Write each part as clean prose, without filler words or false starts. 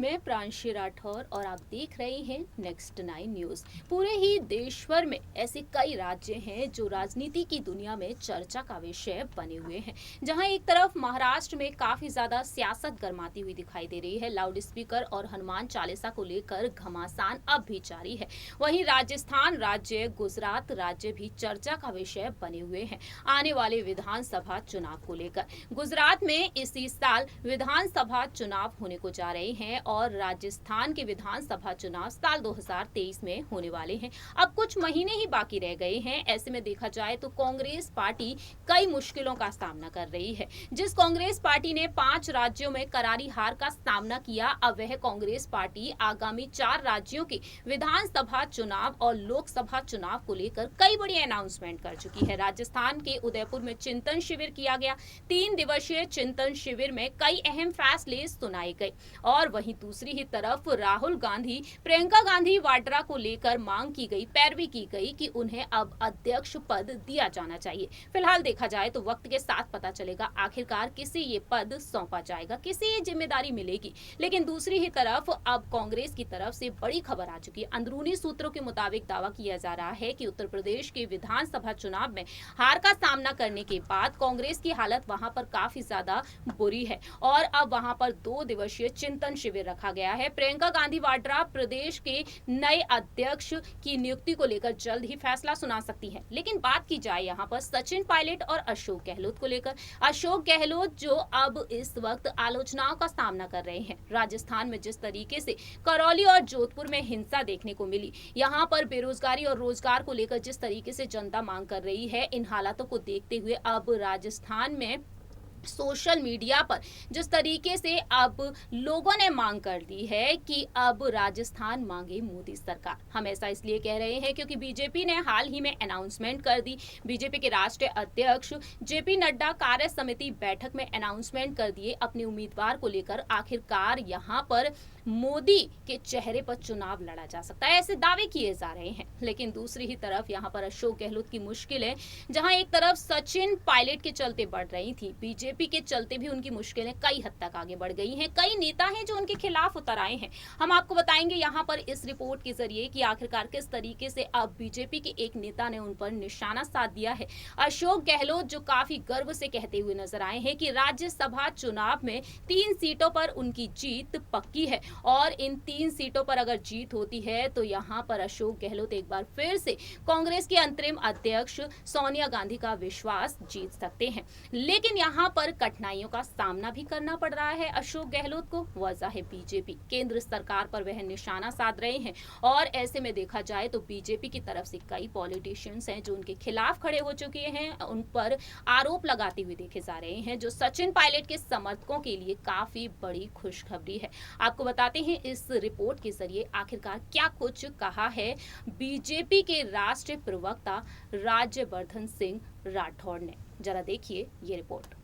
मैं प्रांशी राठौर और आप देख रहे हैं नेक्स्ट 9 न्यूज। पूरे ही देश भर में ऐसे कई राज्य हैं जो राजनीति की दुनिया में चर्चा का विषय बने हुए हैं, जहां एक तरफ महाराष्ट्र में काफी ज्यादा सियासत गरमाती हुई दिखाई दे रही है। लाउड स्पीकर और हनुमान चालीसा को लेकर घमासान अब भी जारी है। वहीं राजस्थान राज्य, गुजरात राज्य भी चर्चा का विषय बने हुए हैं आने वाले विधानसभा चुनाव को लेकर। गुजरात में इसी साल विधानसभा चुनाव होने को जा रहे हैं और राजस्थान के विधानसभा चुनाव साल 2023 में होने वाले हैं। अब कुछ महीने ही बाकी रह गए हैं। ऐसे में देखा जाए तो कांग्रेस पार्टी कई मुश्किलों का सामना कर रही है। जिस कांग्रेस पार्टी ने 5 राज्यों में करारी हार का सामना किया, अब वह कांग्रेस पार्टी आगामी 4 राज्यों के विधानसभा चुनाव और लोकसभा चुनाव को लेकर कई बड़ी अनाउंसमेंट कर चुकी है। राजस्थान के उदयपुर में चिंतन शिविर किया गया। 3 दिवसीय चिंतन शिविर में कई अहम फैसले सुनाए गए और वहीं दूसरी ही तरफ राहुल गांधी, प्रियंका गांधी वाड्रा को लेकर मांग की गई, पैरवी की गई कि उन्हें अब अध्यक्ष पद दिया जाना चाहिए। फिलहाल देखा जाए तो वक्त के साथ पता चलेगा आखिरकार किसे ये पद सौंपा जाएगा, किसे ये जिम्मेदारी मिलेगी। लेकिन दूसरी ही तरफ अब कांग्रेस की तरफ से बड़ी खबर आ चुकी है। अंदरूनी सूत्रों के मुताबिक दावा किया जा रहा है कि उत्तर प्रदेश के विधानसभा चुनाव में हार का सामना करने के बाद कांग्रेस की हालत वहां पर काफी ज्यादा बुरी है और अब वहां पर 2 दिवसीय चिंतन शिविर रखा गया है। प्रियंका गांधी वाड्रा प्रदेश के नए अध्यक्ष की नियुक्ति को लेकर जल्द ही फैसला सुना सकती हैं। लेकिन बात की जाए यहाँ पर सचिन पायलट और अशोक गहलोत को लेकर। अशोक गहलोत जो अब इस वक्त आलोचनाओं का सामना कर रहे हैं। राजस्थान में जिस तरीके से करौली और जोधपुर में हिंसा देखने को मिली, यहाँ पर बेरोजगारी और रोजगार को लेकर जिस तरीके से जनता मांग कर रही है, इन हालातों को देखते हुए अब राजस्थान में सोशल मीडिया पर जिस तरीके से अब लोगों ने मांग कर दी है कि अब राजस्थान मांगे मोदी सरकार। हम ऐसा इसलिए कह रहे हैं क्योंकि बीजेपी ने हाल ही में अनाउंसमेंट कर दी। बीजेपी के राष्ट्रीय अध्यक्ष जेपी नड्डा कार्य समिति बैठक में अनाउंसमेंट कर दिए अपने उम्मीदवार को लेकर। आखिरकार यहाँ पर मोदी के चेहरे पर चुनाव लड़ा जा सकता है, ऐसे दावे किए जा रहे हैं। लेकिन दूसरी ही तरफ यहाँ पर अशोक गहलोत की मुश्किलें, जहां एक तरफ सचिन पायलट के चलते बढ़ रही थी, बीजेपी के चलते भी उनकी मुश्किलें कई हद तक आगे बढ़ गई हैं। कई नेता हैं जो उनके खिलाफ उतर आए हैं। हम आपको बताएंगे यहाँ पर इस रिपोर्ट के जरिए कि आखिरकार किस तरीके से अब बीजेपी के एक नेता ने उन पर निशाना साध दिया है। अशोक गहलोत जो काफी गर्व से कहते हुए नजर आए हैं कि राज्यसभा चुनाव में 3 सीटों पर उनकी जीत पक्की है और इन 3 सीटों पर अगर जीत होती है तो यहाँ पर अशोक गहलोत एक बार फिर से कांग्रेस के अंतरिम अध्यक्ष सोनिया गांधी का विश्वास जीत सकते हैं। लेकिन यहाँ पर कठिनाइयों का सामना भी करना पड़ रहा है अशोक गहलोत को। वजह है बीजेपी। केंद्र सरकार पर वह निशाना साध रहे हैं और ऐसे में देखा जाए तो बीजेपी की तरफ से कई पॉलिटिशियंस हैं जो उनके खिलाफ खड़े हो चुके हैं, उन पर आरोप लगाते हुए देखे जा रहे हैं, जो सचिन पायलट के समर्थकों के लिए काफी बड़ी खुशखबरी है। आपको बताते हैं इस रिपोर्ट के जरिए आखिरकार क्या कुछ कहा है बीजेपी के राष्ट्रीय प्रवक्ता राज्यवर्धन सिंह राठौड़ ने। जरा देखिए ये रिपोर्ट।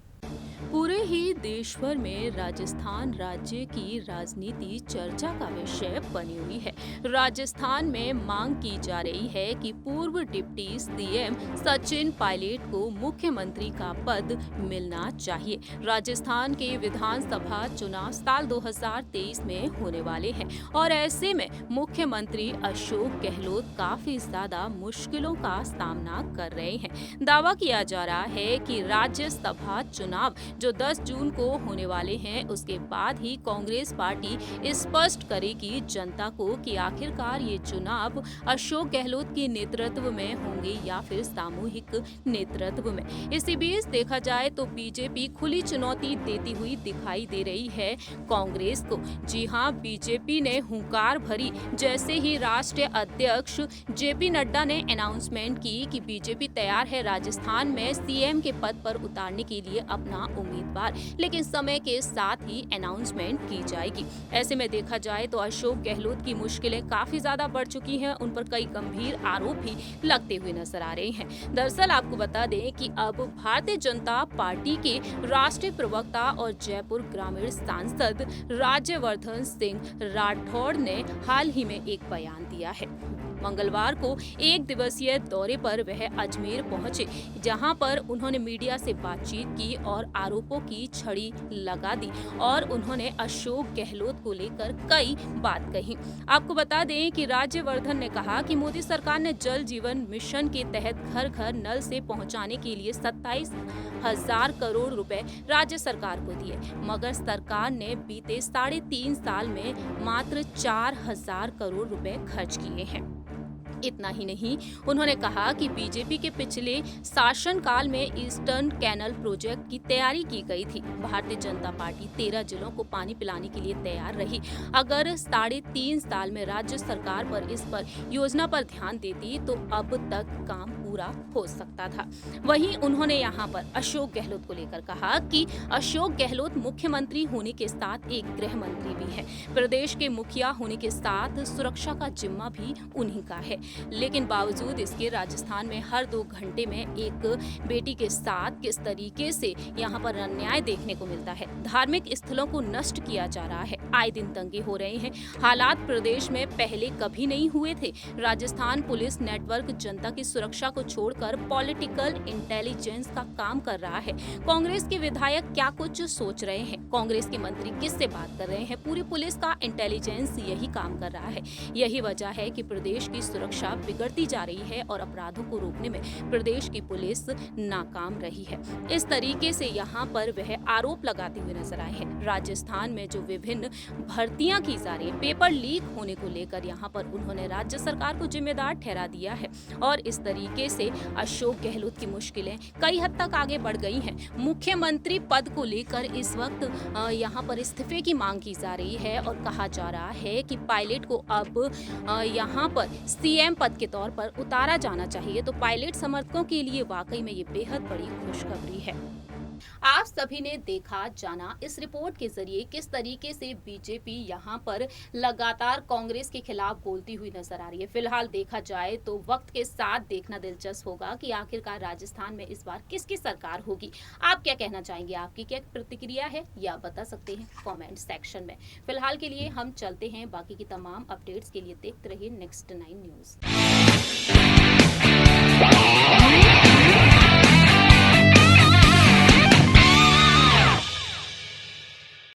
पूरे ही देश भर में राजस्थान राज्य की राजनीति चर्चा का विषय बनी हुई है। राजस्थान में मांग की जा रही है कि पूर्व डिप्टी सीएम सचिन पायलट को मुख्यमंत्री का पद मिलना चाहिए। राजस्थान के विधानसभा चुनाव साल 2023 में होने वाले हैं और ऐसे में मुख्यमंत्री अशोक गहलोत काफी ज्यादा मुश्किलों का सामना कर रहे हैं। दावा किया जा रहा है कि राज्यसभा चुनाव जो 10 जून को होने वाले हैं, उसके बाद ही कांग्रेस पार्टी स्पष्ट करेगी जनता को कि आखिरकार ये चुनाव अशोक गहलोत के नेतृत्व में होंगे या फिर सामूहिक नेतृत्व में। इसी बीच देखा जाए तो बीजेपी खुली चुनौती देती हुई दिखाई दे रही है कांग्रेस को। जी हां, बीजेपी ने हुंकार भरी जैसे ही राष्ट्रीय अध्यक्ष जेपी नड्डा ने अनाउंसमेंट की कि बीजेपी तैयार है राजस्थान में सीएम के पद पर उतारने के लिए अपना उम्मीदवार, लेकिन समय के साथ ही अनाउंसमेंट की जाएगी। ऐसे में देखा जाए तो अशोक गहलोत की मुश्किलें काफी ज्यादा बढ़ चुकी हैं, उन पर कई गंभीर आरोप भी लगते हुए नजर आ रहे हैं। दरअसल आपको बता दें कि अब भारतीय जनता पार्टी के राष्ट्रीय प्रवक्ता और जयपुर ग्रामीण सांसद राज्यवर्धन सिंह राठौड़ ने हाल ही में एक बयान दिया है। मंगलवार को 1 दिवसीय दौरे पर वह अजमेर पहुंचे, जहां पर उन्होंने मीडिया से बातचीत की और आरोपों की छड़ी लगा दी और उन्होंने अशोक गहलोत को लेकर कई बात कही। आपको बता दें कि राज्यवर्धन ने कहा कि मोदी सरकार ने जल जीवन मिशन के तहत घर घर नल से पहुंचाने के लिए 27,000 करोड़ रुपए राज्य सरकार को दिए, मगर सरकार ने बीते 3.5 साल में मात्र 4,000 करोड़ रुपए खर्च किए हैं। इतना ही नहीं, उन्होंने कहा कि बीजेपी के पिछले शासनकाल में ईस्टर्न कैनल प्रोजेक्ट की तैयारी की गई थी। भारतीय जनता पार्टी 13 जिलों को पानी पिलाने के लिए तैयार रही। अगर 3.5 साल में राज्य सरकार पर इस पर योजना पर ध्यान देती तो अब तक काम पूरा हो सकता था। वहीं उन्होंने यहाँ पर अशोक गहलोत को लेकर कहा कि अशोक गहलोत मुख्यमंत्री होने के साथ एक गृह मंत्री भी है। प्रदेश के मुखिया होने के साथ सुरक्षा का जिम्मा भी उन्हीं का है, लेकिन बावजूद इसके राजस्थान में हर 2 घंटे में एक बेटी के साथ किस तरीके से यहाँ पर अन्याय देखने को मिलता है। धार्मिक स्थलों को नष्ट किया जा रहा है, आए दिन दंगे हो रहे हैं। हालात प्रदेश में पहले कभी नहीं हुए थे। राजस्थान पुलिस नेटवर्क जनता की सुरक्षा को छोड़कर पॉलिटिकल इंटेलिजेंस का काम कर रहा है। कांग्रेस के विधायक क्या कुछ सोच रहे हैं, कांग्रेस के मंत्री किससे बात कर रहे हैं, पूरी पुलिस का इंटेलिजेंस यही काम कर रहा है। यही वजह है कि प्रदेश की सुरक्षा बिगड़ती जा रही है और अपराधों को रोकने में प्रदेश की पुलिस नाकाम रही है। इस तरीके से यहाँ पर वह आरोप लगाते हुए नजर आए हैं। राजस्थान में जो विभिन्न भर्तियां की जा रही है, पेपर लीक होने को लेकर यहाँ पर उन्होंने राज्य सरकार को जिम्मेदार ठहरा दिया है और इस तरीके से अशोक गहलोत की मुश्किलें कई हद तक आगे बढ़ गई हैं। मुख्यमंत्री पद को लेकर इस वक्त यहाँ पर इस्तीफे की मांग की जा रही है और कहा जा रहा है कि पायलट को अब यहाँ पर सीएम पद के तौर पर उतारा जाना चाहिए। तो पायलट समर्थकों के लिए वाकई में ये बेहद बड़ी खुशखबरी है। आप सभी ने देखा जाना इस रिपोर्ट के जरिए किस तरीके से बीजेपी यहाँ पर लगातार कांग्रेस के खिलाफ बोलती हुई नजर आ रही है। फिलहाल देखा जाए तो वक्त के साथ देखना दिलचस्प होगा कि आखिरकार राजस्थान में इस बार किसकी सरकार होगी। आप क्या कहना चाहेंगे, आपकी क्या प्रतिक्रिया है, या बता सकते हैं कमेंट सेक्शन में। फिलहाल के लिए हम चलते हैं, बाकी की तमाम अपडेट्स के लिए देखते रहिए नेक्स्ट 9 न्यूज।